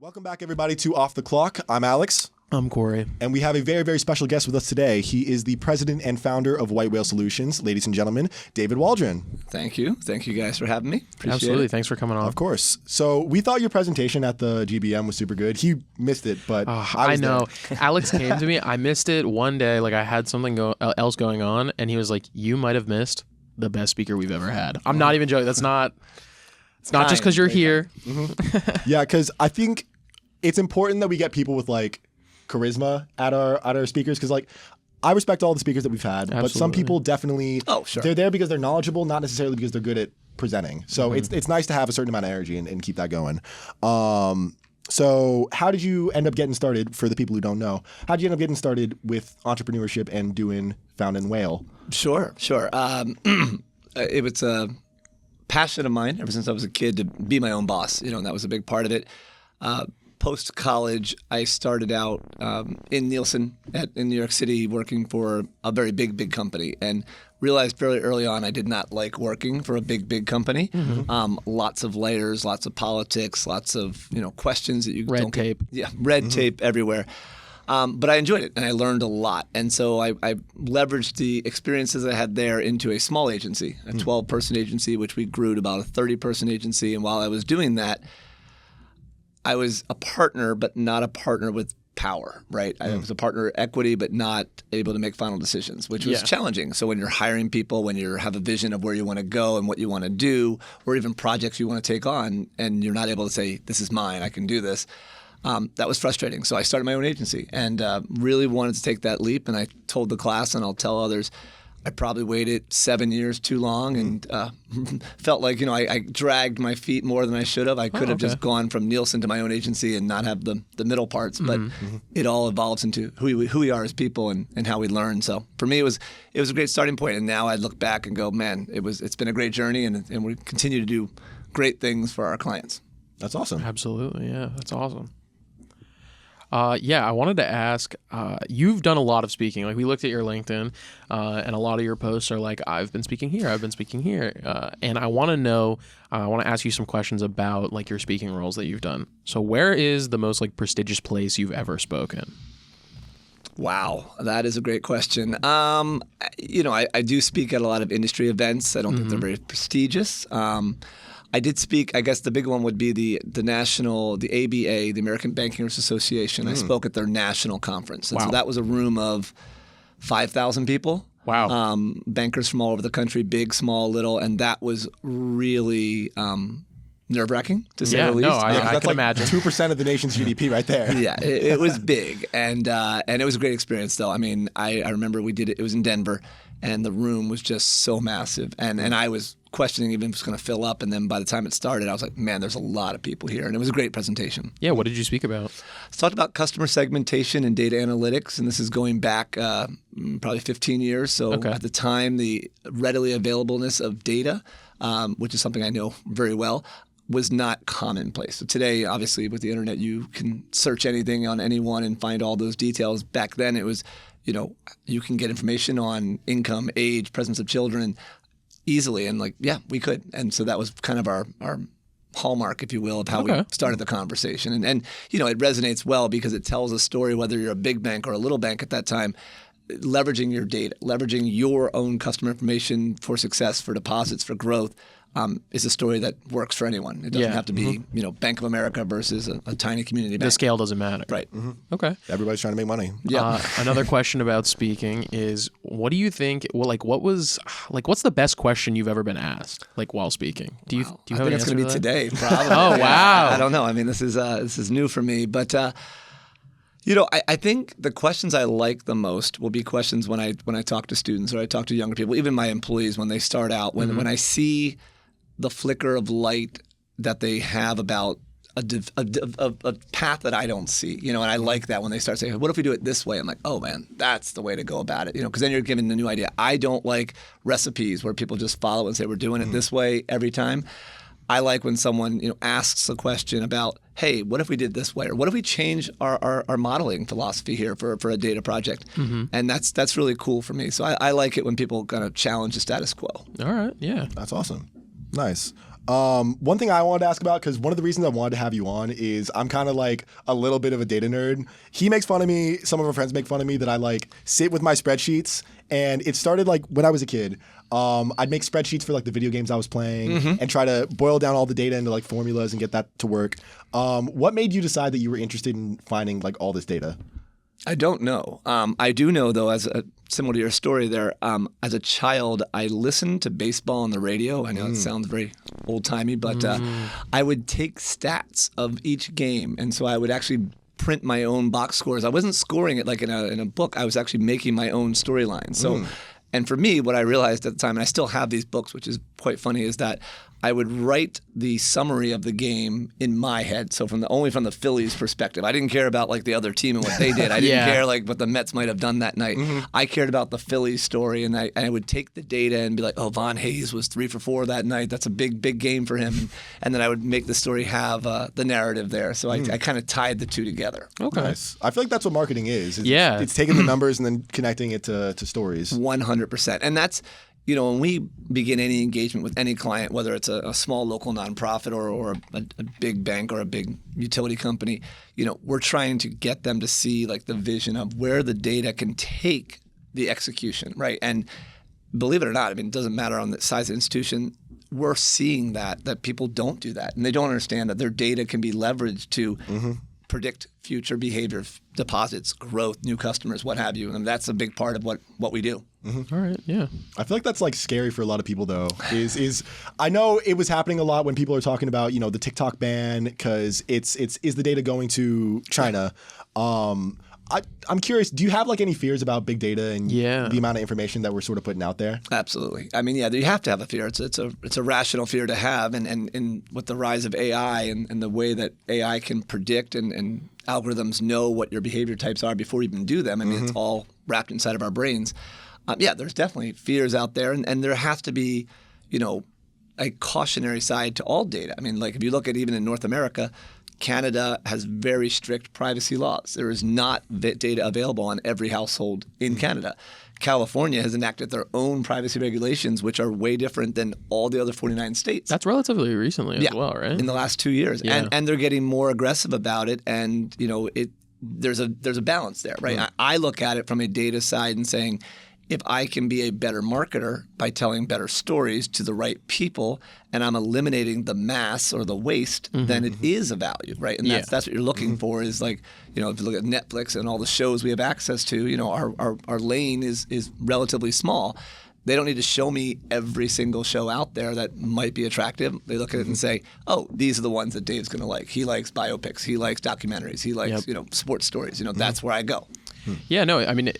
Welcome back, everybody, to Off the Clock. I'm Alex. I'm Cory. And we have a very, very special guest with us today. He is the president and founder of White Whale Solutions. Ladies and gentlemen, David Waldron. Thank you. Thank you guys for having me. Appreciate Absolutely. it. Thanks for coming on. Of course. So we thought your presentation at the GBM was super good. He missed it, but I know. Alex came to me. I missed it one day. Like I had something else going on, and he was like, "You might have missed the best speaker we've ever had." I'm not even joking. That's not. It's not just because you're here. Mm-hmm. Yeah, because I think it's important that we get people with like charisma at our speakers, because like I respect all the speakers that we've had, but some people definitely they're there because they're knowledgeable, not necessarily because they're good at presenting. So it's nice to have a certain amount of energy and keep that going. So how did you end up getting started, for the people who don't know? How did you end up getting started with entrepreneurship and doing Founding Whale? Sure. It was a passion of mine ever since I was a kid to be my own boss, and that was a big part of it. Post-college, I started out in Nielsen in New York City working for a very big company, and realized fairly early on I did not like working for a big company. Lots of layers, lots of politics, lots of questions that you red tape. Red tape everywhere. But I enjoyed it, and I learned a lot. And so I leveraged the experiences I had there into a small agency, a 12-person agency, which we grew to about a 30-person agency. And while I was doing that, I was a partner, but not a partner with power, right? I was a partner equity, but not able to make final decisions, which was challenging. So when you're hiring people, when you have a vision of where you want to go and what you want to do, or even projects you want to take on, and you're not able to say, this is mine, I can do this, that was frustrating. So I started my own agency and really wanted to take that leap. And I told the class, and I'll tell others, I probably waited 7 years too long and felt like, I dragged my feet more than I should have. I could have just gone from Nielsen to my own agency and not have the middle parts. But it all evolves into who we are as people and how we learn. So for me, it was a great starting point. And now I look back and go, man, it's been a great journey, and we continue to do great things for our clients. That's awesome. Absolutely. Yeah, that's awesome. I wanted to ask, you've done a lot of speaking. Like we looked at your LinkedIn, and a lot of your posts are like, I've been speaking here. And I want to ask you some questions about like your speaking roles that you've done. So where is the most like prestigious place you've ever spoken? Wow, that is a great question. I do speak at a lot of industry events. I don't think they're very prestigious. I did speak, I guess the big one would be the ABA, the American Bankers Association. I spoke at their national conference. And so that was a room of 5,000 people. Wow. Bankers from all over the country, big, small, little. And that was really nerve-wracking, to say the least. I can imagine. 2% of the nation's GDP right there. Yeah, it was big. And it was a great experience, though. I mean, I remember we did it. It was in Denver. And the room was just so massive. And I was questioning even if it was going to fill up. And then by the time it started, I was like, man, there's a lot of people here. And it was a great presentation. Yeah, what did you speak about? I talked about customer segmentation and data analytics. And this is going back probably 15 years. So at the time, the readily availableness of data, which is something I know very well, was not commonplace. So today, obviously, with the internet, you can search anything on anyone and find all those details. Back then, it was you can get information on income, age, presence of children easily. And we could. And so that was kind of our hallmark, if you will, of how we started the conversation. And it resonates well because it tells a story, whether you're a big bank or a little bank at that time, leveraging your data, leveraging your own customer information for success, for deposits, for growth. Is a story that works for anyone. It doesn't have to be, Bank of America versus a tiny community bank. The scale doesn't matter. Right. Okay. Everybody's trying to make money. Yeah. Another question about speaking is, what do you think? Well, what's the best question you've ever been asked, like while speaking? Do you have I think an it's answer going to to be that? today, probably. Oh wow. I don't know. I mean, this is new for me, but. I think the questions I like the most will be questions when I talk to students or I talk to younger people, even my employees when they start out, when I see the flicker of light that they have about a path that I don't see, and I like that when they start saying, what if we do it this way? I'm like, oh man, that's the way to go about it, because then you're given the new idea. I don't like recipes where people just follow and say, we're doing it this way every time. I like when someone, asks a question about, hey, what if we did this way? Or what if we change our modeling philosophy here for a data project? And that's really cool for me. So I like it when people kind of challenge the status quo. All right. Yeah. That's awesome. Nice. One thing I wanted to ask about, because one of the reasons I wanted to have you on is I'm kind of like a little bit of a data nerd. He makes fun of me. Some of our friends make fun of me that I like sit with my spreadsheets. And it started like when I was a kid. I'd make spreadsheets for like the video games I was playing and try to boil down all the data into like formulas and get that to work. What made you decide that you were interested in finding like all this data? I don't know. I do know, though, similar to your story there, as a child, I listened to baseball on the radio. I know it sounds very old-timey, but I would take stats of each game. And so I would actually print my own box scores. I wasn't scoring it like in a book. I was actually making my own storyline. So, and for me, what I realized at the time, and I still have these books, which is quite funny, is that I would write the summary of the game in my head. So only from the Phillies' perspective. I didn't care about like the other team and what they did. I didn't care like what the Mets might have done that night. I cared about the Phillies story, and I would take the data and be like, oh, Von Hayes was 3 for 4 that night. That's a big game for him. And then I would make the story have the narrative there. So I kind of tied the two together. Okay. Nice. I feel like that's what marketing is. It's taking the numbers and then connecting it to stories. 100%. And that's, when we begin any engagement with any client, whether it's a small local nonprofit or a big bank or a big utility company, we're trying to get them to see like the vision of where the data can take the execution, right? And believe it or not, it doesn't matter on the size of the institution, we're seeing that people don't do that. And they don't understand that their data can be leveraged to predict future behavior, deposits, growth, new customers, what have you. And that's a big part of what we do. All right, yeah. I feel like that's like scary for a lot of people though. Is I know it was happening a lot when people are talking about, the TikTok ban because is the data going to China? I'm curious, do you have like any fears about big data and the amount of information that we're sort of putting out there? Absolutely. I mean, you have to have a fear. It's a rational fear to have. And with the rise of AI and the way that AI can predict and algorithms know what your behavior types are before you even do them, I mean, it's all wrapped inside of our brains. There's definitely fears out there. And there has to be, a cautionary side to all data. I mean, like if you look at even in North America, Canada has very strict privacy laws. There is not data available on every household in Canada. California has enacted their own privacy regulations, which are way different than all the other 49 states. That's relatively recently as well, right? In the last 2 years. Yeah. And they're getting more aggressive about it. And, there's a balance there, right? I look at it from a data side and saying, if I can be a better marketer by telling better stories to the right people and I'm eliminating the mass or the waste, then it is a value, right? And that's what you're looking for is like, if you look at Netflix and all the shows we have access to, our lane is relatively small. They don't need to show me every single show out there that might be attractive. They look at it and say, oh, these are the ones that Dave's going to like. He likes biopics. He likes documentaries. He likes, sports stories. That's where I go. Yeah, no, I mean,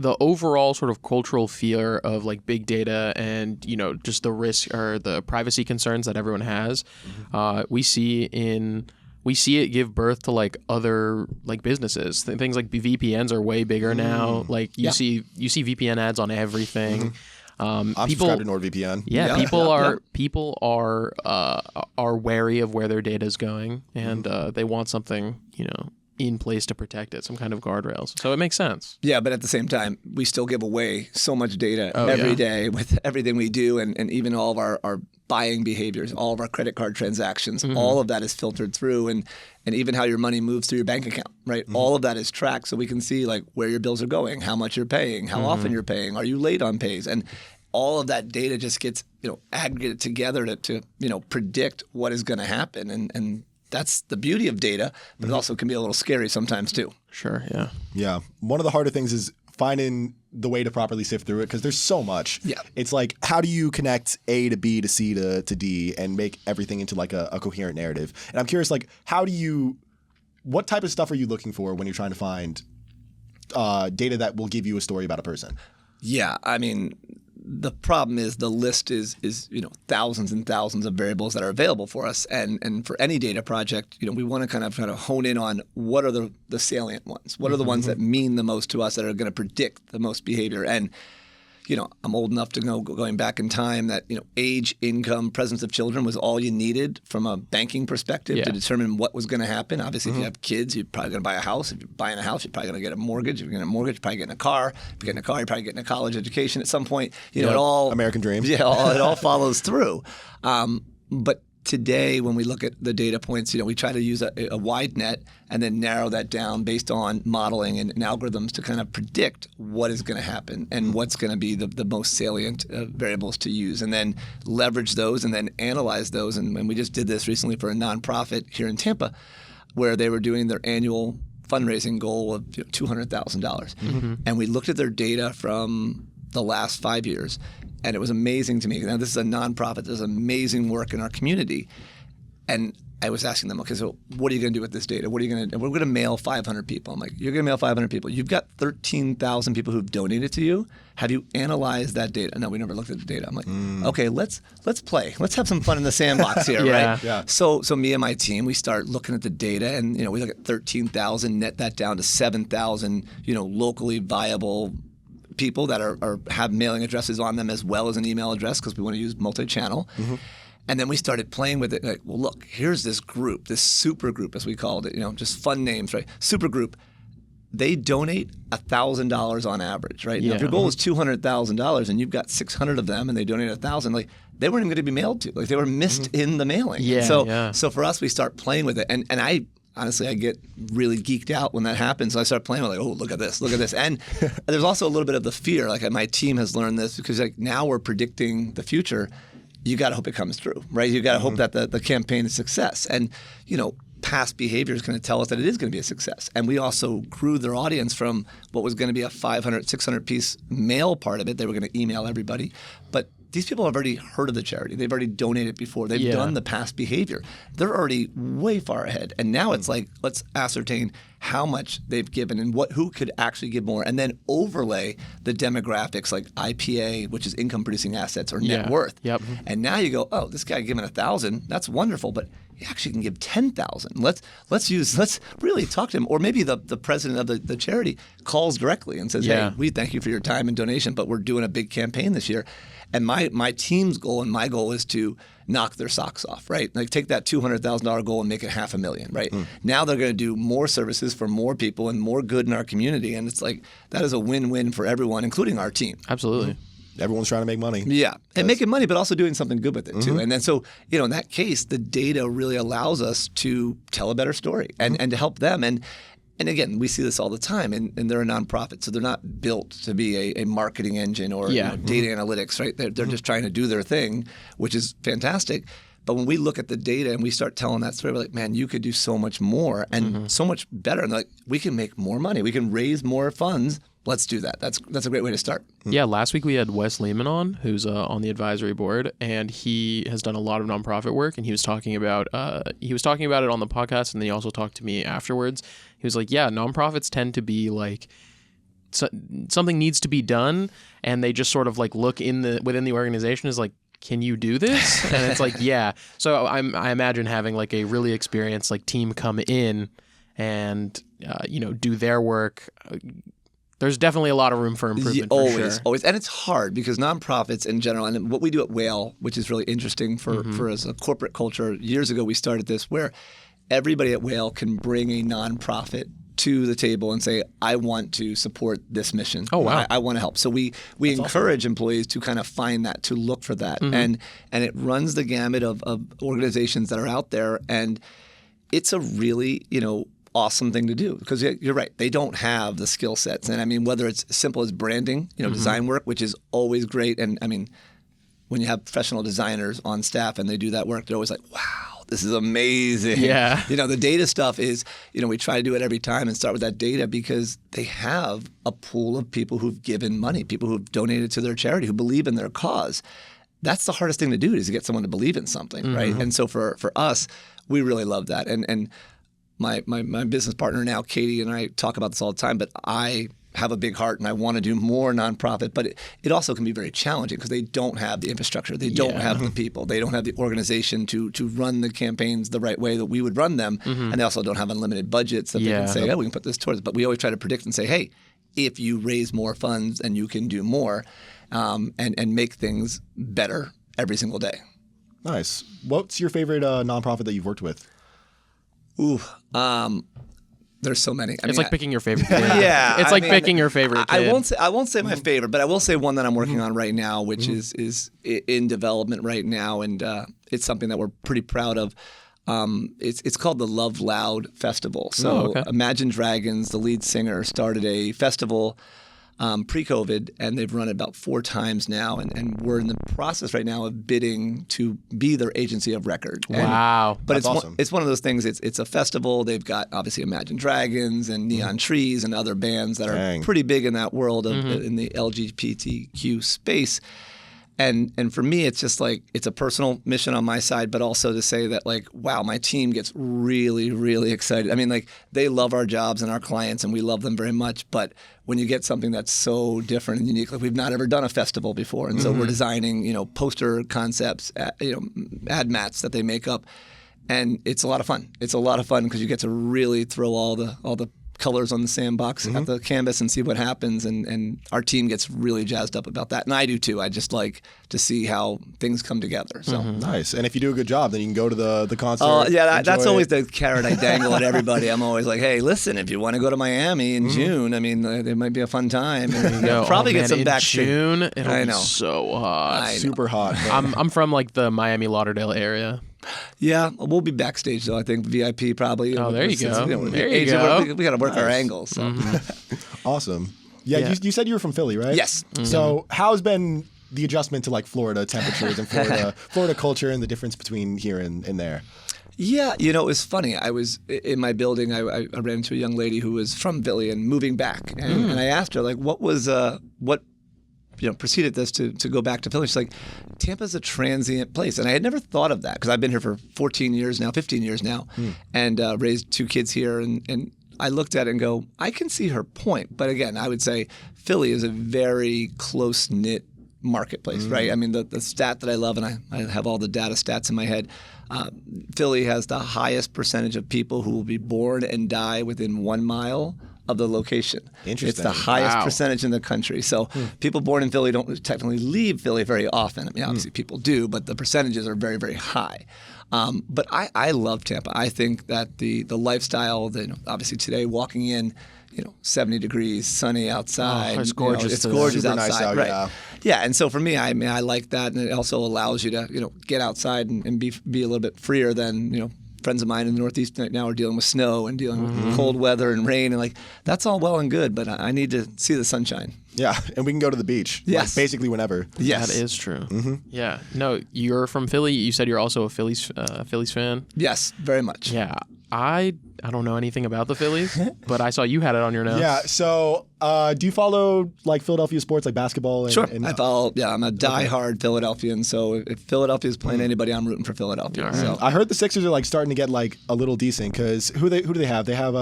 the overall sort of cultural fear of like big data and just the risk or the privacy concerns that everyone has, we see it give birth to like other like businesses. Things like VPNs are way bigger now. Like you see VPN ads on everything. I'm subscribed to NordVPN. Yeah, people are wary of where their data is going, and they want something in place to protect it, some kind of guardrails. So it makes sense. Yeah, but at the same time, we still give away so much data every day with everything we do and even all of our buying behaviors, all of our credit card transactions, all of that is filtered through and even how your money moves through your bank account, right? All of that is tracked so we can see like where your bills are going, how much you're paying, how often you're paying, are you late on pays? And all of that data just gets, aggregated together to predict what is going to happen. And that's the beauty of data, but it also can be a little scary sometimes too. Sure, yeah. Yeah. One of the harder things is finding the way to properly sift through it because there's so much. Yeah. It's like, how do you connect A to B to C to D and make everything into like a coherent narrative? And I'm curious, like, what type of stuff are you looking for when you're trying to find data that will give you a story about a person? Yeah, I mean, the problem is the list is thousands and thousands of variables that are available for us, and for any data project, we want to kind of hone in on what are the salient ones, what are the ones that mean the most to us, that are going to predict the most behavior. And I'm old enough to know going back in time that, age, income, presence of children was all you needed from a banking perspective to determine what was going to happen. Obviously, if you have kids, you're probably going to buy a house. If you're buying a house, you're probably going to get a mortgage. If you're getting a mortgage, you're probably getting a car. If you're getting a car, you're probably getting a college education at some point. It all American dream. Yeah, it all follows through. But today, when we look at the data points, we try to use a wide net and then narrow that down based on modeling and algorithms to kind of predict what is going to happen and what's going to be the most salient variables to use, and then leverage those and then analyze those. And we just did this recently for a nonprofit here in Tampa, where they were doing their annual fundraising goal of $200,000, and we looked at their data from the last 5 years. And it was amazing to me. Now, this is a nonprofit. There's amazing work in our community. And I was asking them, okay, so what are you going to do with this data? What are you going to do? We're going to mail 500 people. I'm like, you're going to mail 500 people. You've got 13,000 people who've donated to you. Have you analyzed that data? No, we never looked at the data. I'm like, okay, let's play. Let's have some fun in the sandbox here, right? Yeah. So me and my team, we start looking at the data, and we look at 13,000, net that down to 7,000, locally viable people that have mailing addresses on them as well as an email address, because we want to use multi-channel. And then we started playing with it. Like, well, look, here's this group, this super group, as we called it, just fun names, right? Super group. They donate $1,000 on average, right? Now, if your goal is $200,000 and you've got 600 of them and they donate 1,000, like, they weren't even going to be mailed to. Like, they were missed in the mailing. So for us, we start playing with it. And I honestly, I get really geeked out when that happens. So I start playing with like, oh, look at this. And there's also a little bit of the fear. Like, my team has learned this, because like now we're predicting the future. You got to hope it comes through, right? You got to hope that the campaign is a success. And, past behavior is going to tell us that it is going to be a success. And we also grew their audience from what was going to be a 500, 600 piece mail part of it. They were going to email everybody. But these people have already heard of the charity. They've already donated before. They've done the past behavior. They're already way far ahead. And now it's like, let's ascertain how much they've given and who could actually give more, and then overlay the demographics like IPA, which is income producing assets, or net worth. And now you go, oh, this guy giving 1,000, that's wonderful, but he actually can give 10,000. Let's really talk to him. Or maybe the president of the charity calls directly and says, hey, we thank you for your time and donation, but we're doing a big campaign this year. And my team's goal and my goal is to knock their socks off, right? Like, take that $200,000 goal and make it $500,000, right? Now they're going to do more services for more people and more good in our community. And it's like, that is a win-win for everyone, including our team. Absolutely. Everyone's trying to make money. Yeah. And making money, but also doing something good with it too. And then so, in that case, the data really allows us to tell a better story and to help them. And again, we see this all the time, and they're a nonprofit, so they're not built to be a marketing engine or data analytics, right? They're just trying to do their thing, which is fantastic. But when we look at the data and we start telling that story, we're like, man, you could do so much more and so much better. And like, we can make more money. We can raise more funds. Let's do that. That's a great way to start. Yeah, last week we had Wes Lehman on, who's on the advisory board, and he has done a lot of nonprofit work. And he was talking about it on the podcast, and then he also talked to me afterwards. He was like, yeah, nonprofits tend to be like, something needs to be done, and they just sort of like look within the organization is like, can you do this? And it's like, yeah. So I imagine having like a really experienced like team come in and do their work. There's definitely a lot of room for improvement. Always. And it's hard because nonprofits in general, and what we do at Whale, which is really interesting for as a corporate culture, years ago we started this where everybody at Whale can bring a nonprofit to the table and say, I want to support this mission. Oh, wow. I want to help. So we encourage employees to kind of find that, to look for that. And it runs the gamut of organizations that are out there. And it's a really, awesome thing to do, because you're right. They don't have the skill sets. And I mean, whether it's as simple as branding, design work, which is always great. And I mean, when you have professional designers on staff and they do that work, they're always like, wow, this is amazing. Yeah. The data stuff is, we try to do it every time and start with that data because they have a pool of people who've given money, people who've donated to their charity, who believe in their cause. That's the hardest thing to do, is to get someone to believe in something, right? And so for us, we really love that. And my business partner now, Katie, and I talk about this all the time, but I have a big heart and I want to do more nonprofit, but it also can be very challenging because they don't have the infrastructure. They don't have the people. They don't have the organization to run the campaigns the right way that we would run them. And they also don't have unlimited budgets that they can say, we can put this towards. But we always try to predict and say, hey, if you raise more funds and you can do more and make things better every single day. Nice. What's your favorite nonprofit that you've worked with? Ooh, there's so many. It's like picking your favorite kid. Yeah, it's like picking your favorite kid. I won't say my favorite, but I will say one that I'm working on right now, which is in development right now, and it's something that we're pretty proud of. It's called the Love Loud Festival. So Imagine Dragons, the lead singer, started a festival pre-COVID, and they've run it about 4 times now, and we're in the process right now of bidding to be their agency of record. Wow. But That's awesome. It's one of those things, it's a festival. They've got obviously Imagine Dragons and Neon Trees and other bands that are pretty big in that world of in the LGBTQ space. And for me, it's just like, it's a personal mission on my side, but also to say that, like, wow, my team gets really, really excited. I mean, like, they love our jobs and our clients, and we love them very much. But when you get something that's so different and unique, like, we've not ever done a festival before. And so we're designing, poster concepts, ad mats that they make up. And it's a lot of fun. It's a lot of fun because you get to really throw all the colors on the sandbox at the canvas and see what happens, and our team gets really jazzed up about that, and I do too. I just like to see how things come together. So Nice. And if you do a good job, then you can go to the concert. Oh yeah, that's always the carrot I dangle at everybody. I'm always like, hey, listen, if you want to go to Miami in June, I mean, it might be a fun time. And, probably get some backstage. June, it'll be so hot. Super hot. I'm from like the Miami Lauderdale area. Yeah, we'll be backstage though. I think VIP probably. Oh, there you go. There you go. We got to work our angles. So. Awesome. Yeah, you said you were from Philly, right? Yes. So how's been the adjustment to like Florida temperatures and Florida culture and the difference between here and there? Yeah, it was funny. I was in my building. I ran into a young lady who was from Philly and moving back, and I asked her, like, what preceded this to go back to Philly. She's like, Tampa's a transient place. And I had never thought of that because I've been here for 15 years now, and raised 2 kids here. And I looked at it and go, I can see her point. But again, I would say Philly is a very close-knit marketplace, right? I mean, the stat that I love, and I have all the data stats in my head, Philly has the highest percentage of people who will be born and die within 1 mile of the location. Interesting. It's the highest percentage in the country. So people born in Philly don't technically leave Philly very often. I mean, obviously people do, but the percentages are very, very high. But I love Tampa. I think that the lifestyle, obviously today walking in, 70 degrees, sunny outside. It's gorgeous. It's gorgeous Super outside. nice out, right. Yeah, and so for me, I like that, and it also allows you to, get outside and be a little bit freer than, friends of mine in the Northeast right now are dealing with snow and dealing with cold weather and rain, and like that's all well and good, but I need to see the sunshine. Yeah, and we can go to the beach. Yes, like basically whenever. Yes, that is true. Yeah, no, you're from Philly. You said you're also a Phillies fan. Yes, very much. Yeah, I don't know anything about the Phillies, but I saw you had it on your notes. Yeah. So, do you follow like Philadelphia sports, like basketball? Sure. I follow. Yeah, I'm a diehard Philadelphian. So if Philadelphia is playing anybody, I'm rooting for Philadelphia. Right. So I heard the Sixers are like starting to get like a little decent because who do they have? They have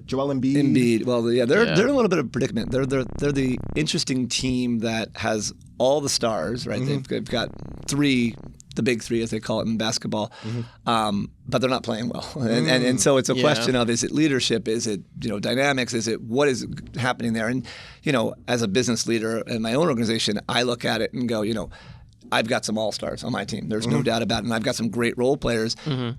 Joel Embiid. Embiid. Well, yeah, they're in a little bit of a predicament. They're the interesting team that has all the stars, right? They've got 3. The big 3, as they call it in basketball, but they're not playing well, and so it's a question of, is it leadership, is it dynamics, is it what is happening there? And as a business leader in my own organization, I look at it and go, I've got some all-stars on my team. There's no doubt about it, and I've got some great role players.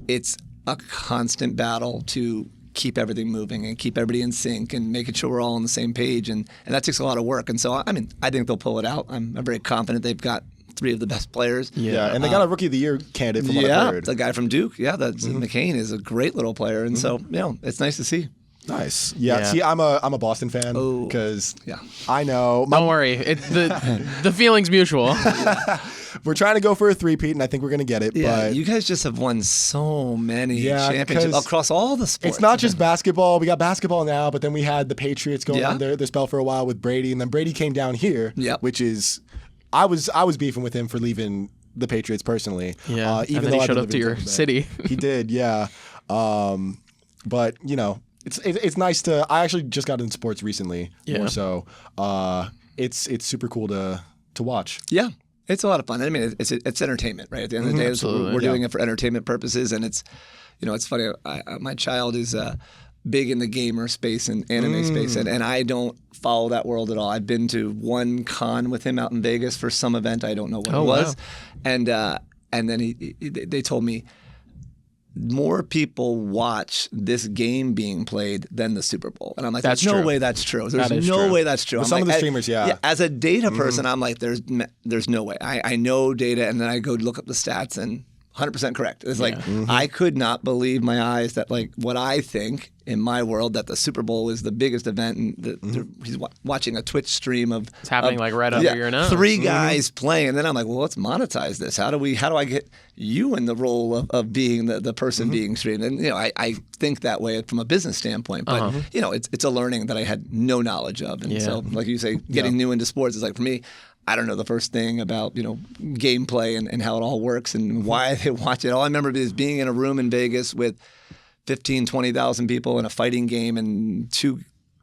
It's a constant battle to keep everything moving and keep everybody in sync and making sure we're all on the same page, and that takes a lot of work. And so I think they'll pull it out. I'm very confident they've got 3 of the best players. Yeah, and they got a Rookie of the Year candidate from what I've heard. The guy from Duke. Yeah, that's McCain is a great little player, and so it's nice to see. Nice. Yeah. See, I'm a Boston fan because I know. Don't worry, the feeling's mutual. We're trying to go for a 3-peat, and I think we're going to get it. Yeah, but you guys just have won so many championships across all the sports. It's not just basketball. We got basketball now, but then we had the Patriots going on their spell for a while with Brady, and then Brady came down here, which is. I was beefing with him for leaving the Patriots personally. Yeah, even and then though he showed up to your city. He did, yeah. But it's nice to. I actually just got into sports recently, more so. It's super cool to watch. Yeah, it's a lot of fun. I mean, it's entertainment, right? At the end of the day, we're doing it for entertainment purposes, and it's it's funny. My child is big in the gamer space and anime space, and I don't follow that world at all. I've been to one con with him out in Vegas for some event. I don't know what it was, wow. And then they told me more people watch this game being played than the Super Bowl. And I'm like, there's no way that's true. There's no way that's true. Some of the streamers, as a data person, I'm like, there's no way. I know data, and then I go look up the stats, and 100% correct. It's like, I could not believe my eyes that like what I think in my world that the Super Bowl is the biggest event, and he's watching a Twitch stream of it's happening like right under your nose. 3 guys playing, and then I'm like, well, let's monetize this. How do I get you in the role of being the person being streamed? And I think that way from a business standpoint, but it's a learning that I had no knowledge of, and so like you say, getting new into sports is like for me. I don't know the first thing about gameplay and how it all works and why they watch it. All I remember is being in a room in Vegas with 15, 20,000 people in a fighting game and 2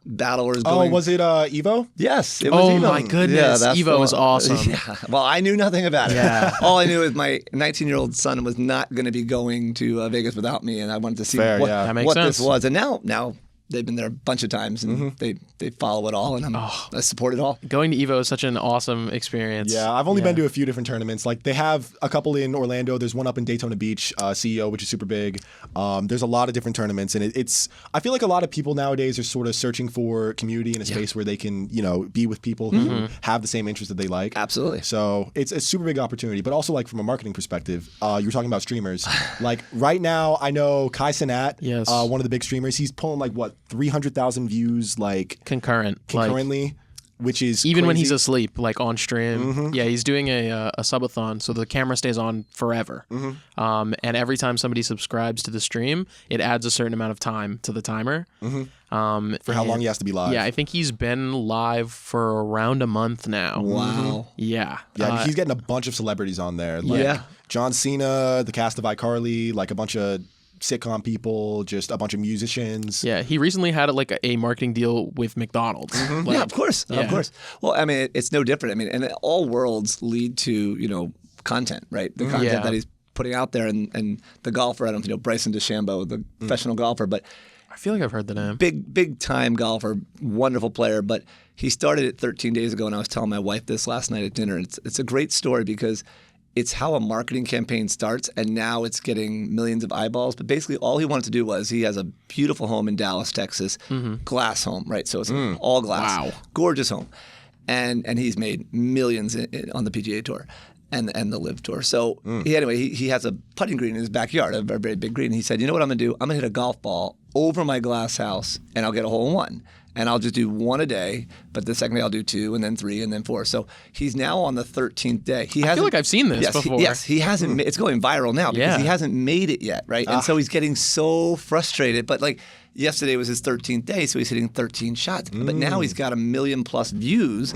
battlers going. Oh, was it Evo? Yes, it was Evo. Oh my goodness, Evo was awesome. Yeah. Well, I knew nothing about it. Yeah. All I knew is my 19-year-old son was not going to be going to Vegas without me, and I wanted to see what this was. And now they've been there a bunch of times, and they follow it all, and I support it all. Going to Evo is such an awesome experience. Yeah, I've only been to a few different tournaments. Like they have a couple in Orlando. There's one up in Daytona Beach, CEO, which is super big. There's a lot of different tournaments, and it's. I feel like a lot of people nowadays are sort of searching for community in a space where they can, be with people who have the same interests that they like. Absolutely. So it's a super big opportunity, but also like from a marketing perspective, you were talking about streamers. Like right now, I know Kai Cenat, one of the big streamers. He's pulling like 300,000 views like concurrently, which is even crazy. When he's asleep, like on stream. Yeah, he's doing a subathon, so the camera stays on forever. And every time somebody subscribes to the stream, it adds a certain amount of time to the timer. For how long he has to be live. Yeah, I think he's been live for around a month now. Wow. Yeah. Yeah, he's getting a bunch of celebrities on there. Like John Cena, the cast of iCarly, like a bunch of sitcom people, just a bunch of musicians. Yeah, he recently had like a marketing deal with McDonald's. Yeah, of course. Well, I mean, it's no different. I mean, and all worlds lead to, content, right? The content that he's putting out there, and the golfer, I don't know, Bryson DeChambeau, the professional golfer, but I feel like I've heard the name. Big time golfer, wonderful player, but he started it 13 days ago, and I was telling my wife this last night at dinner. It's a great story because it's how a marketing campaign starts, and now it's getting millions of eyeballs. But basically, all he wanted to do was he has a beautiful home in Dallas, Texas, glass home, right? So it's all glass, gorgeous home, and he's made millions on the PGA Tour and the Live Tour. So he has a putting green in his backyard, a very, very big green. And he said, you know what I'm going to do? I'm going to hit a golf ball over my glass house, and I'll get a hole in one. And I'll just do 1 a day, but the second day I'll do 2, and then 3, and then 4. So he's now on the 13th day. I feel like I've seen this before. He hasn't. It's going viral now because he hasn't made it yet, right? And so he's getting so frustrated. But like yesterday was his 13th day, so he's hitting 13 shots. But now he's got 1 million+ views,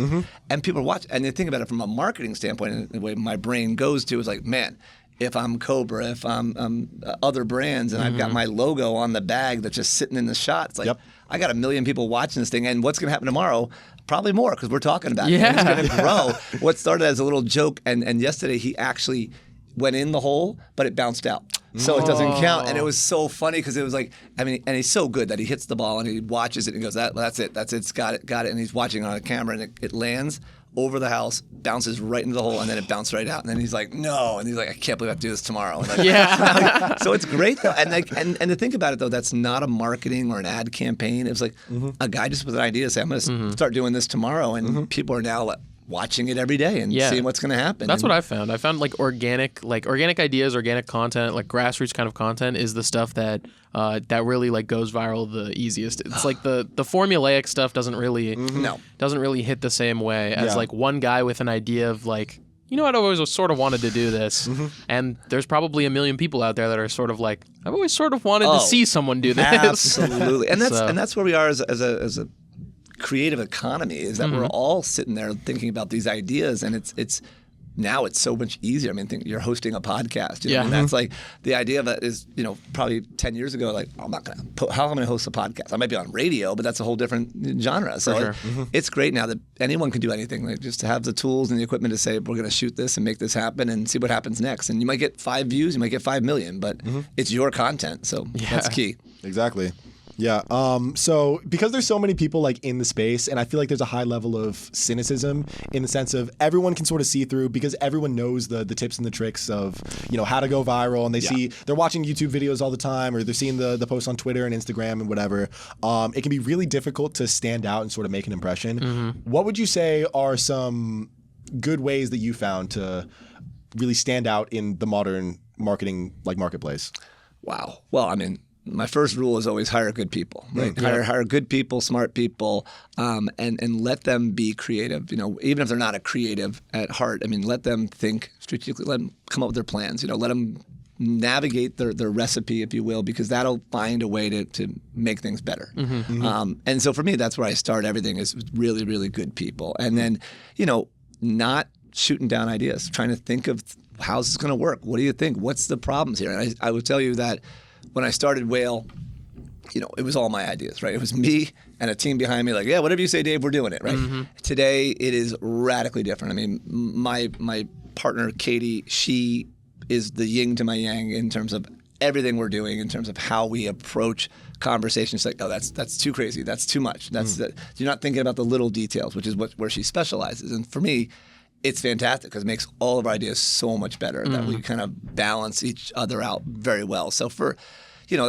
and people are watching. And they think about it from a marketing standpoint, and the way my brain goes to is like, man, if I'm Cobra, if I'm other brands, and I've got my logo on the bag that's just sitting in the shot, it's like, I got 1 million people watching this thing, and what's going to happen tomorrow? Probably more, because we're talking about it. It's going to grow. What started as a little joke, and yesterday he actually went in the hole, but it bounced out. So it doesn't count. And it was so funny because it was like, I mean, and he's so good that he hits the ball and he watches it and he goes, that's it, it's got it. And he's watching on a camera, and it lands over the house, bounces right into the hole, and then it bounced right out. And then he's like, no. And he's like, I can't believe I have to do this tomorrow. Like, so it's great, though. And to think about it, though, that's not a marketing or an ad campaign. It was like a guy just with an idea to say, I'm going to start doing this tomorrow. And people are now watching it every day and seeing what's going to happen. That's what I found. I found like organic ideas, organic content, like grassroots kind of content is the stuff that really like goes viral the easiest. It's like the formulaic stuff doesn't really hit the same way as like one guy with an idea of like, you know, I'd always sort of wanted to do this, and there's probably 1 million people out there that are sort of like, I've always sort of wanted to see someone do this. Absolutely, and that's where we are as a creative economy, is that we're all sitting there thinking about these ideas, and it's now it's so much easier. I mean, you're hosting a podcast. You know? And that's like the idea of it is, probably 10 years ago, like, how am I going to host a podcast? I might be on radio, but that's a whole different genre. So it's great now that anyone can do anything. Like, just to have the tools and the equipment to say, we're going to shoot this and make this happen and see what happens next. And you might get 5 views, you might get 5 million, but it's your content. So that's key. Exactly. Yeah. So because there's so many people like in the space, and I feel like there's a high level of cynicism in the sense of everyone can sort of see through because everyone knows the tips and the tricks of, how to go viral, and they're watching YouTube videos all the time, or they're seeing the posts on Twitter and Instagram and whatever. It can be really difficult to stand out and sort of make an impression. Mm-hmm. What would you say are some good ways that you found to really stand out in the modern marketing marketplace? Wow. Well, I mean, my first rule is always hire good people, right? Hire good people, smart people, and let them be creative. Even if they're not a creative at heart, I mean, let them think strategically. Let them come up with their plans. Let them navigate their recipe, if you will, because that'll find a way to make things better. Mm-hmm. Mm-hmm. And so for me, that's where I start everything is really, really good people, and then not shooting down ideas, trying to think of how's this going to work. What do you think? What's the problems here? And I would tell you that. When I started Whale, it was all my ideas, right? It was me and a team behind me, like, yeah, whatever you say, Dave, we're doing it, right? Mm-hmm. Today, it is radically different. I mean, my partner, Katie, she is the yin to my yang in terms of everything we're doing, in terms of how we approach conversations. Like, oh, that's too crazy. That's too much. You're not thinking about the little details, which is where she specializes. And for me, it's fantastic because it makes all of our ideas so much better that we kind of balance each other out very well. So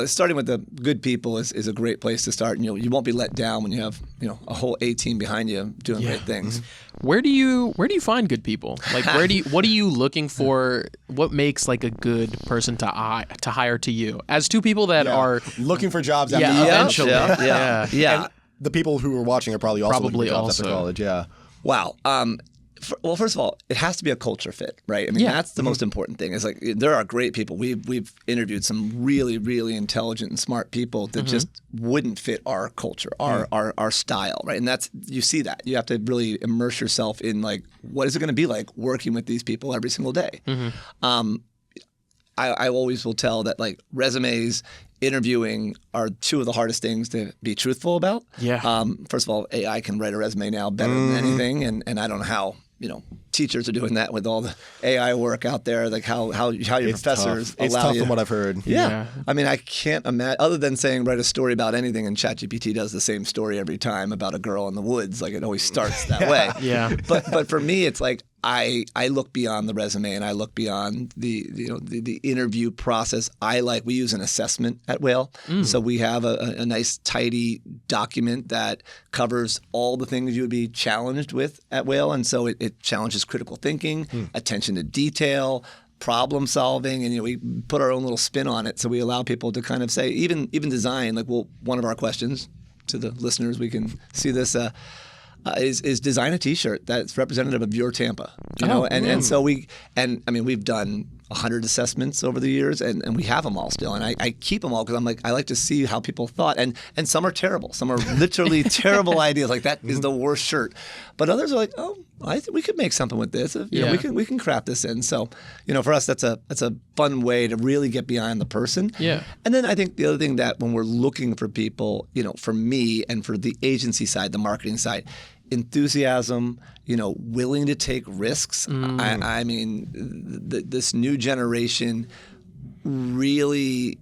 starting with the good people is a great place to start. And, you won't be let down when you have a whole A team behind you doing great things. Mm-hmm. Where do you find good people? Like what are you looking for? What makes like a good person to hire to you as two people that are looking for jobs after eventually. Yeah. And the people who are watching are probably looking for jobs after college. Yeah. Wow. Well, first of all, it has to be a culture fit, right? I mean, that's the most important thing. It's like there are great people. We've interviewed some really, really intelligent and smart people that just wouldn't fit our culture, our style, right? And you see that. You have to really immerse yourself in like what is it going to be like working with these people every single day. Mm-hmm. I always will tell that like resumes, interviewing are two of the hardest things to be truthful about. Yeah. First of all, AI can write a resume now better than anything, and I don't know how teachers are doing that with all the AI work out there, like how your professors allow It's tough you. from what I've heard. Yeah. I mean, I can't imagine, other than saying write a story about anything, and ChatGPT does the same story every time about a girl in the woods. Like it always starts that way. Yeah. But for me, it's like I look beyond the resume and I look beyond the interview process. We use an assessment at Whale. So we have a nice tidy document that covers all the things you would be challenged with at Whale. And so it challenges critical thinking, attention to detail, problem solving, and we put our own little spin on it. So we allow people to kind of say, even design, like one of our questions to the listeners, we can see this, is design a T-shirt that's representative of your Tampa, and so we've done 100 assessments over the years, and we have them all still, and I keep them all because I'm like I like to see how people thought, and some are terrible, some are literally terrible ideas, like that is the worst shirt, but others are like, oh, I think we could make something with this, we can craft this in. So for us that's a fun way to really get behind the person. Yeah. And then I think the other thing that when we're looking for people, for me and for the agency side, the marketing side, enthusiasm, willing to take risks. I mean, this new generation really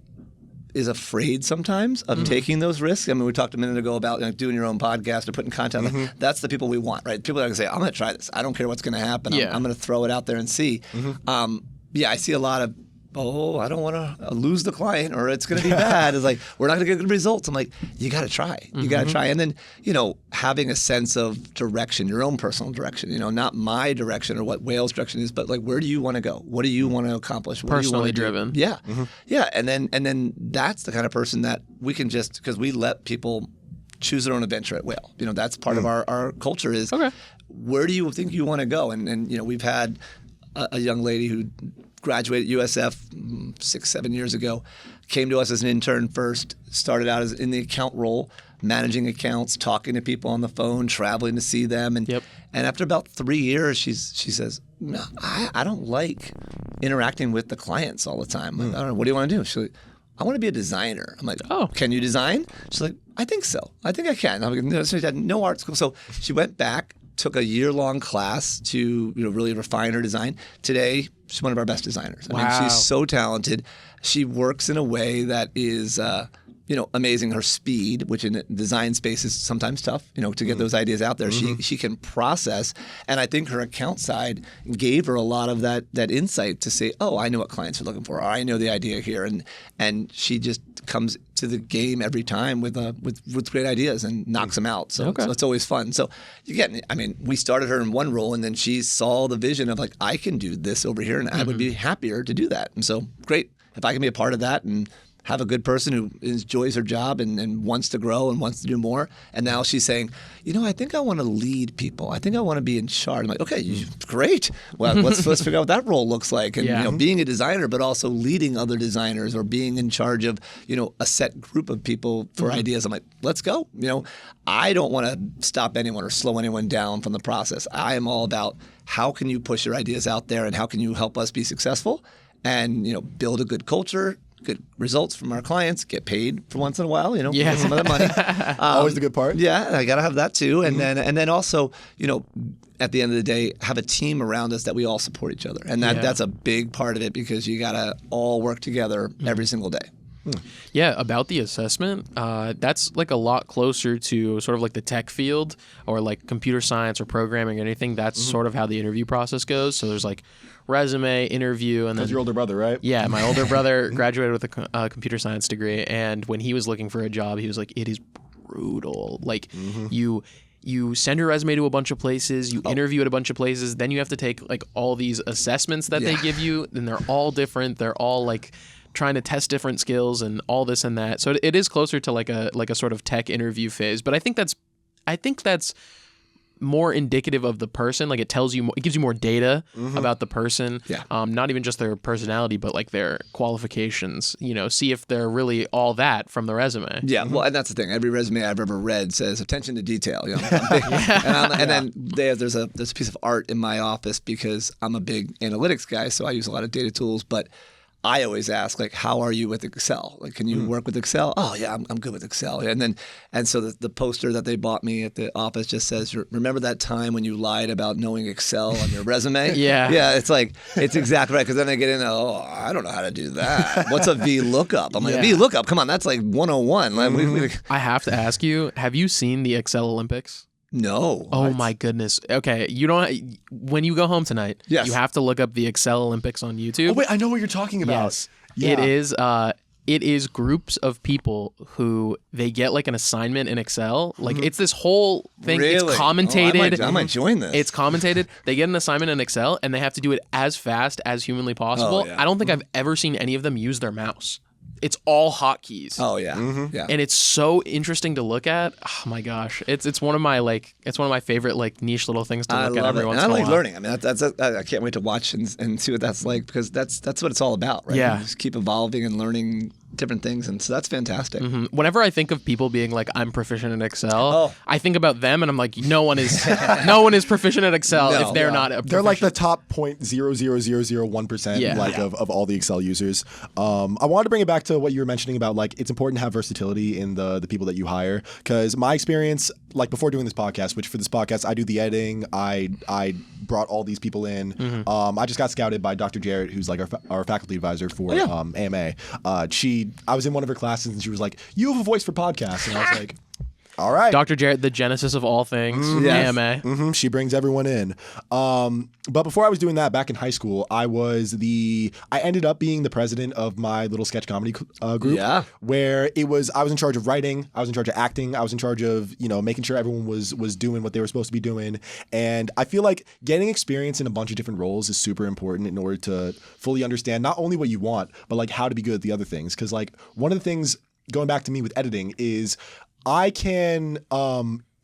is afraid sometimes of taking those risks. I mean, we talked a minute ago about doing your own podcast or putting content. That's the people we want, right? People that can say, I'm going to try this. I don't care what's going to happen. I'm going to throw it out there and see. I see a lot of, I don't want to lose the client or it's going to be bad. It's like, we're not going to get good results. I'm like, you got to try. You got to try. And then, having a sense of direction, your own personal direction, not my direction or what Whale's direction is, but like, where do you want to go? What do you want to accomplish? What Personally driven. Yeah. Yeah. And then that's the kind of person that we can just, because we let people choose their own adventure at Whale. That's part of our culture is, where do you think you want to go? And we've had a young lady who graduated USF 6-7 years ago, came to us as an intern first, started out as in the account role, managing accounts, talking to people on the phone, traveling to see them. And after about 3 years, she says, no, I don't like interacting with the clients all the time. Like, I don't know, what do you want to do? She's like, I want to be a designer. I'm like, oh, can you design? She's like, I think so. I think I can. I'm like, no, she had no art school. So she went back, took a year-long class to really refine her design. Today, she's one of our best designers. I mean, she's so talented. She works in a way that is amazing. Her speed, which in the design space is sometimes tough, to get those ideas out there. She can process, and I think her account side gave her a lot of that insight to say, oh, I know what clients are looking for, or I know the idea here, and she just comes to the game every time with great ideas and knocks them out. So it's always fun. So we started her in one role, and then she saw the vision of like, I can do this over here, and I would be happier to do that. And so great if I can be a part of that and have a good person who enjoys her job and wants to grow and wants to do more. And now she's saying, I think I want to lead people. I think I want to be in charge. I'm like, okay, great. Well, let's figure out what that role looks like. And being a designer, but also leading other designers or being in charge of a set group of people for ideas. I'm like, let's go. I don't want to stop anyone or slow anyone down from the process. I am all about how can you push your ideas out there and how can you help us be successful and build a good culture. Good results from our clients, get paid for once in a while, get some of that money. Always the good part. Yeah, I got to have that too. And then also, at the end of the day, have a team around us that we all support each other. And that's a big part of it because you got to all work together every single day. Yeah, about the assessment, that's like a lot closer to sort of like the tech field or like computer science or programming or anything. That's sort of how the interview process goes. So there's like resume, interview, and then... That's your older brother, right? Yeah, my older brother graduated with a computer science degree, and when he was looking for a job, he was like, it is brutal. Like, you send your resume to a bunch of places, you interview at a bunch of places, then you have to take like all these assessments that they give you, and they're all different. They're all like trying to test different skills and all this and that. So it is closer to like a sort of tech interview phase, but I think that's more indicative of the person. Like it tells you, it gives you more data about the person. Yeah. Not even just their personality, but like their qualifications. See if they're really all that from the resume. Yeah. Well, and that's the thing. Every resume I've ever read says attention to detail. And then there's a piece of art in my office because I'm a big analytics guy, so I use a lot of data tools, but I always ask, like, how are you with Excel? Like, can you work with Excel? Oh, yeah, I'm good with Excel. And so the poster that they bought me at the office just says, remember that time when you lied about knowing Excel on your resume? Yeah, it's like, it's exactly right. Because then I get in, I don't know how to do that. What's a VLOOKUP? I'm like, VLOOKUP, come on, that's like 101. I have to ask you, have you seen the Excel Olympics? No. Oh my goodness. Okay, when you go home tonight, you have to look up the Excel Olympics on YouTube. Oh wait, I know what you're talking about. Yes. Yeah. It is groups of people who they get like an assignment in Excel. Like it's this whole thing. Really? It's commentated. I might join this. It's commentated. They get an assignment in Excel and they have to do it as fast as humanly possible. I don't think I've ever seen any of them use their mouse. It's all hotkeys. Oh yeah, yeah. And it's so interesting to look at. Oh my gosh, it's one of my favorite like niche little things to look at every once in a while. I like learning. I mean, I can't wait to watch and see what that's like because that's what it's all about, right? Yeah, you just keep evolving and learning different things, and so that's fantastic. Whenever I think of people being like, I'm proficient in Excel, I think about them, and I'm like, no one is proficient at Excel if they're not. They're like the top 0.00001% of all the Excel users. I wanted to bring it back to what you were mentioning about like it's important to have versatility in the people that you hire because my experience, like before doing this podcast, which for this podcast I do the editing, I brought all these people in. I just got scouted by Dr. Jarrett, who's like our faculty advisor for AMA. I was in one of her classes and she was like, you have a voice for podcasts. And I was like, all right. Dr. Jarrett, the genesis of all things, AMA. She brings everyone in. But before I was doing that, back in high school, I ended up being the president of my little sketch comedy group. Yeah. Where I was in charge of writing, I was in charge of acting, I was in charge of, making sure everyone was doing what they were supposed to be doing. And I feel like getting experience in a bunch of different roles is super important in order to fully understand not only what you want, but like how to be good at the other things. Because like one of the things, going back to me with editing, is I can,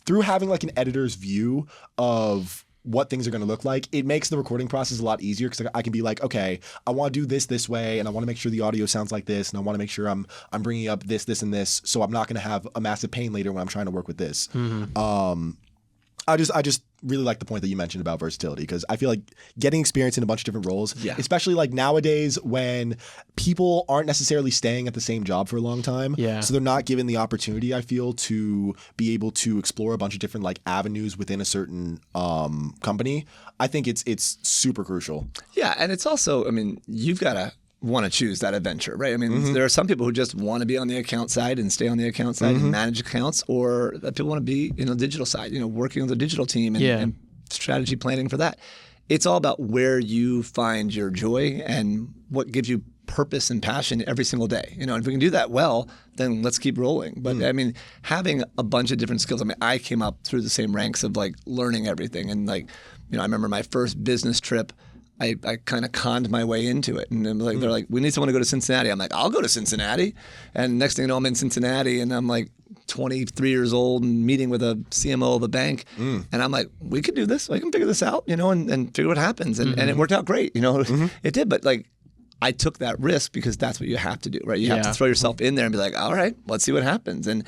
through having like an editor's view of what things are going to look like, it makes the recording process a lot easier because I can be like, okay, I want to do this way, and I want to make sure the audio sounds like this, and I want to make sure I'm bringing up this, and this, so I'm not going to have a massive pain later when I'm trying to work with this. I just really like the point that you mentioned about versatility because I feel like getting experience in a bunch of different roles, especially like nowadays when people aren't necessarily staying at the same job for a long time. Yeah. So they're not given the opportunity, I feel, to be able to explore a bunch of different like avenues within a certain company. I think it's super crucial. Yeah. And it's also, I mean, you've got to want to choose that adventure, right? I mean, there are some people who just want to be on the account side and stay on the account side and manage accounts, or people want to be in the digital side, working on the digital team and strategy planning for that. It's all about where you find your joy and what gives you purpose and passion every single day. And if we can do that well, then let's keep rolling. But I mean, having a bunch of different skills. I mean, I came up through the same ranks of like learning everything. And like, I remember my first business trip, I kind of conned my way into it. And like, they're like, we need someone to go to Cincinnati. I'm like, I'll go to Cincinnati. And next thing you know, I'm in Cincinnati and I'm like 23 years old and meeting with a CMO of a bank. And I'm like, we could do this. I can figure this out, and figure what happens. And it worked out great. It did. But like, I took that risk because that's what you have to do, right? You have to throw yourself in there and be like, all right, let's see what happens. And,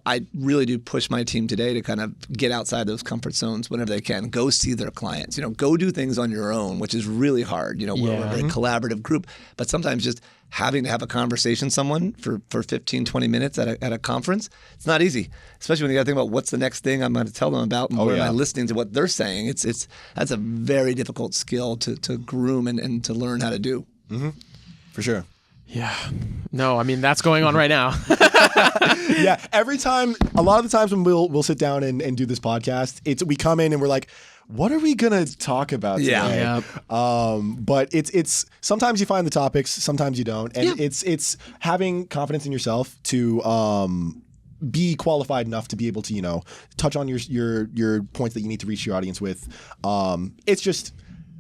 I really do push my team today to kind of get outside those comfort zones whenever they can. Go see their clients, go do things on your own, which is really hard. We're a very collaborative group, but sometimes just having to have a conversation with someone for 15, 20 minutes at a conference, it's not easy, especially when you got to think about what's the next thing I'm going to tell them about and where am I listening to what they're saying. That's a very difficult skill to groom and to learn how to do. For sure. Yeah. No, I mean, that's going on right now. Yeah. Every time, a lot of the times when we'll sit down and do this podcast, we come in and we're like, what are we going to talk about today? Yeah. But it's sometimes you find the topics, sometimes you don't. And it's having confidence in yourself to be qualified enough to be able to, touch on your points that you need to reach your audience with. It's just,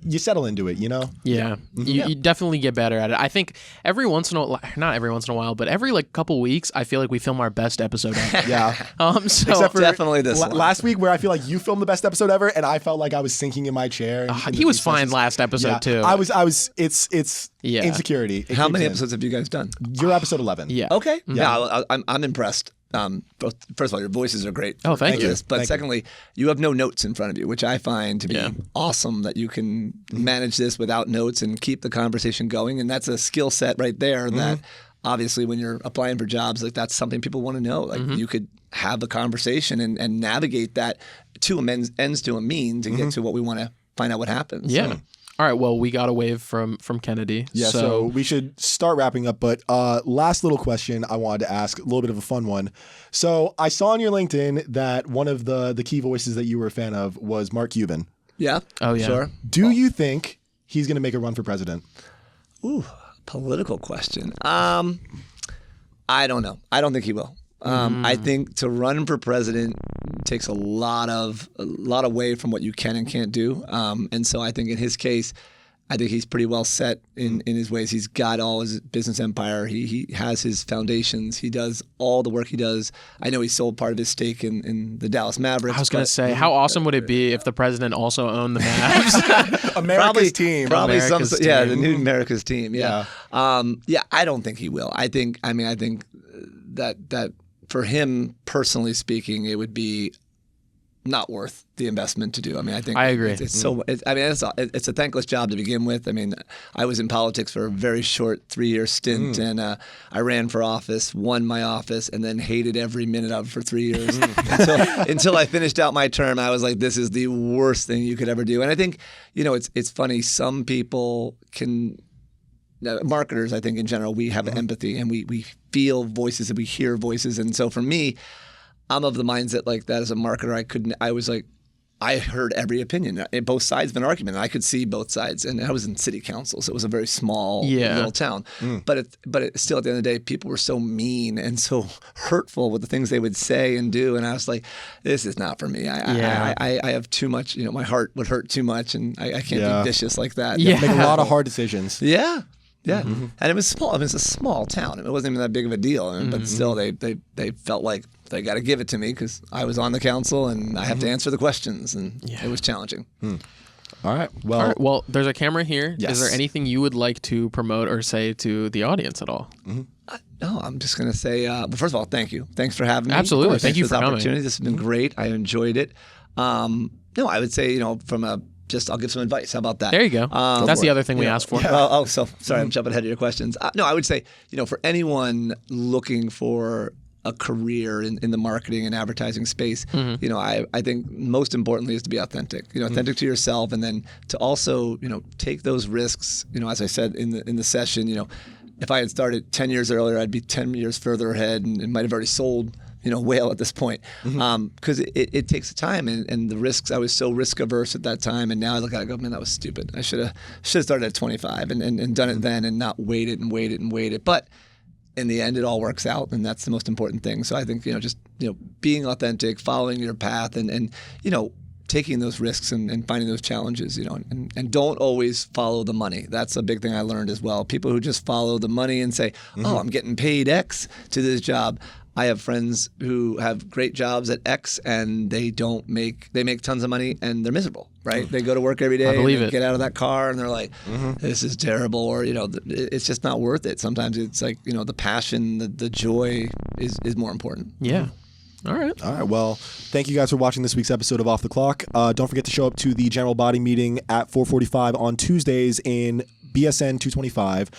you settle into it, Yeah. You definitely get better at it. I think every once in a while, not every once in a while, but every like couple weeks, I feel like we film our best episode ever. Yeah. So except for definitely this one. Last week where I feel like you filmed the best episode ever and I felt like I was sinking in my chair. He was fine last episode too. I was it's insecurity. How many episodes have you guys done? You're episode 11. Yeah. Okay. Yeah, I'm impressed. First of all, your voices are great. Oh, thank you. But secondly, you have no notes in front of you, which I find to be awesome that you can manage this without notes and keep the conversation going. And that's a skill set right there that obviously when you're applying for jobs, like that's something people want to know. Like you could have the conversation and navigate that to ends to a mean to get to what we want to find out what happens. Yeah. So. All right, well, we got a wave from Kennedy. Yeah, so we should start wrapping up. But last little question I wanted to ask, a little bit of a fun one. So I saw on your LinkedIn that one of the key voices that you were a fan of was Mark Cuban. Yeah. Oh, yeah. Sure. Do you think he's going to make a run for president? Ooh, political question. I don't know. I don't think he will. I think to run for president takes a lot away from what you can and can't do. And so I think in his case, I think he's pretty well set in his ways. He's got all his business empire. He has his foundations. He does all the work he does. I know he sold part of his stake in the Dallas Mavericks. I was going to say, how awesome would it be if the president also owned the Mavs? America's team. Probably America's team. Yeah, the new America's team. Yeah. I don't think he will. I think that for him, personally speaking, it would be not worth the investment to do. I mean, I think I agree. It's a thankless job to begin with. I mean, I was in politics for a very short 3-year stint, and I ran for office, won my office, and then hated every minute of it for 3 years until I finished out my term. I was like, this is the worst thing you could ever do. And I think, it's funny. Some people can. Marketers, I think in general, we have empathy and we feel voices and we hear voices. And so for me, I'm of the mindset like that as a marketer. I heard every opinion. Both sides of an argument. And I could see both sides. And I was in city council, so it was a very small little town. But still, at the end of the day, people were so mean and so hurtful with the things they would say and do. And I was like, this is not for me. I have too much, my heart would hurt too much and I can't be vicious like that. Make a lot of hard decisions. Yeah. Yeah, and it was small. It was a small town. It wasn't even that big of a deal. But still, they felt like they got to give it to me because I was on the council and I have to answer the questions, and it was challenging. All right. Well, there's a camera here. Yes. Is there anything you would like to promote or say to the audience at all? No, I'm just going to say, well, first of all, thank you. Thanks for having me. Absolutely. Thank you for for the opportunity. coming. This has been great. I enjoyed it. I would say, I'll give some advice. How about that? There you go. That's the other thing we asked for. Sorry, I'm jumping ahead of your questions. I would say, for anyone looking for a career in the marketing and advertising space, you know, I think most importantly is to be authentic. You know, authentic to yourself, and then to also, you know, take those risks. You know, as I said in the session, you know, if I had started 10 years earlier, I'd be 10 years further ahead and might have already sold, you know, whale at this point. Because it takes time and the risks. I was so risk averse at that time, and now I look at it and go, man, that was stupid. I should have started at 25 and done it then, and not waited. But in the end, it all works out, and that's the most important thing. So I think, you know, just, you know, being authentic, following your path, and you know, taking those risks and finding those challenges, you know, and don't always follow the money. That's a big thing I learned as well. People who just follow the money and say, oh, I'm getting paid X to this job. I have friends who have great jobs at X, and they make tons of money and they're miserable, right? They go to work every day and get out of that car and they're like, this is terrible, or, you know, it's just not worth it. Sometimes it's like, you know, the passion, the joy is more important. Yeah. All right. Well, thank you guys for watching this week's episode of Off the Clock. Don't forget to show up to the general body meeting at 4:45 on Tuesdays in BSN 225.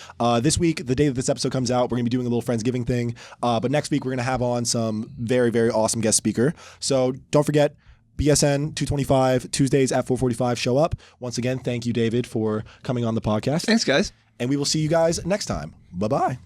This week, the day that this episode comes out, we're going to be doing a little Friendsgiving thing. But next week, we're going to have on some very, very awesome guest speaker. So don't forget, BSN 225, Tuesdays at 4:45. Show up. Once again, thank you, David, for coming on the podcast. Thanks, guys. And we will see you guys next time. Bye-bye.